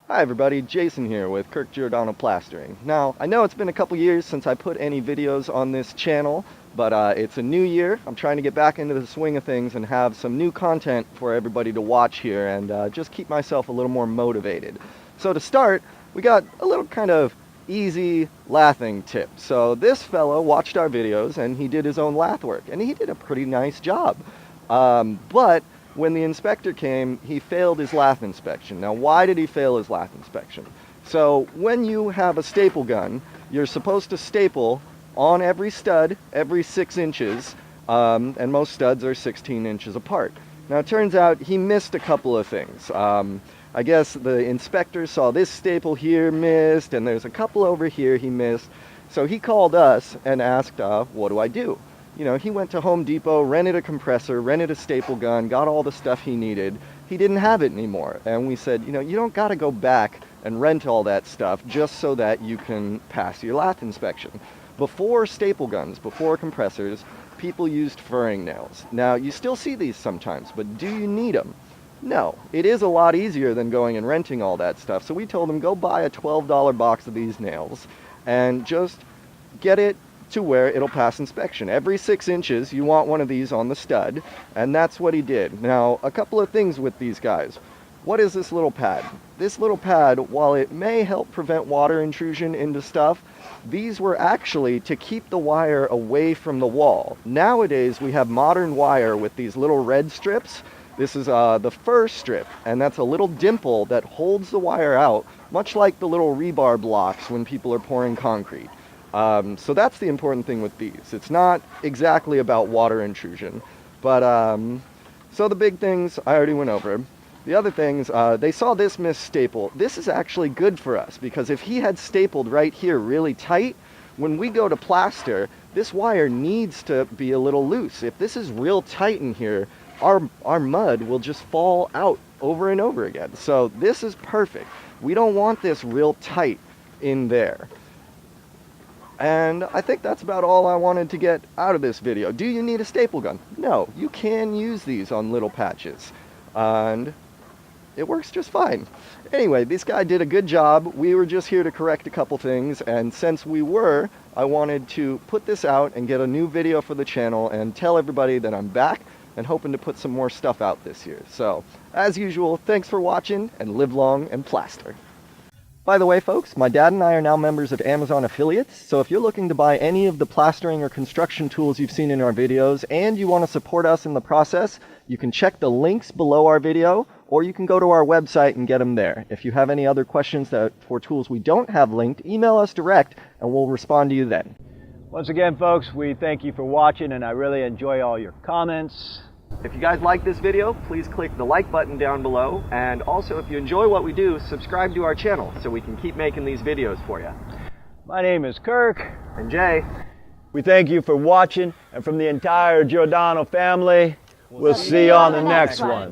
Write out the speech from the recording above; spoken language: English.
Hi everybody, Jason here with Kirk Giordano Plastering. Now, I know it's been a couple years since I put any videos on this channel, but it's a new year. I'm trying to get back into the swing of things and have some new content for everybody to watch here and just keep myself a little more motivated. So to start, we got a little kind of easy lathing tip. So this fellow watched our videos and he did his own lath work and he did a pretty nice job. But when the inspector came, he failed his lath inspection. Now, why did he fail his lath inspection? So when you have a staple gun, you're supposed to staple on every stud every 6 inches, and most studs are 16 inches apart. Now, it turns out he missed a couple of things. I guess the inspector saw this staple here missed, and there's a couple over here he missed. So he called us and asked, what do I do? You know, he went to Home Depot, rented a compressor, rented a staple gun, got all the stuff he needed. He didn't have it anymore. And we said, you know, you don't got to go back and rent all that stuff just so that you can pass your lath inspection. Before staple guns, before compressors, people used furring nails. Now, you still see these sometimes, but do you need them? No. It is a lot easier than going and renting all that stuff. So we told him, go buy a $12 box of these nails and just get it to where it'll pass inspection. Every 6 inches you want one of these on the stud, and that's what he did. Now, a couple of things with these guys. What is this little pad? This little pad, while it may help prevent water intrusion into stuff, these were actually to keep the wire away from the wall. Nowadays we have modern wire with these little red strips. This is the first strip, and that's a little dimple that holds the wire out, much like the little rebar blocks when people are pouring concrete. So that's the important thing with these. It's not exactly about water intrusion, but so the big things I already went over. The other things, they saw this missed staple. This is actually good for us because if he had stapled right here really tight, when we go to plaster, this wire needs to be a little loose. If this is real tight in here, our mud will just fall out over and over again. So this is perfect. We don't want this real tight in there. And I think that's about all I wanted to get out of this video. Do you need a staple gun? No, you can use these on little patches. And it works just fine. Anyway, this guy did a good job. We were just here to correct a couple things. And since we were, I wanted to put this out and get a new video for the channel and tell everybody that I'm back and hoping to put some more stuff out this year. So, as usual, thanks for watching and live long and plaster. By the way, folks, my dad and I are now members of Amazon affiliates, so if you're looking to buy any of the plastering or construction tools you've seen in our videos and you want to support us in the process, you can check the links below our video, or you can go to our website and get them there. If you have any other questions for tools we don't have linked, email us direct and we'll respond to you then. Once again, folks, we thank you for watching, and I really enjoy all your comments. If you guys like this video, please click the like button down below, and also if you enjoy what we do, subscribe to our channel so we can keep making these videos for you. My name is Kirk. And Jay. We thank you for watching, and from the entire Giordano family, we'll see you on the next one.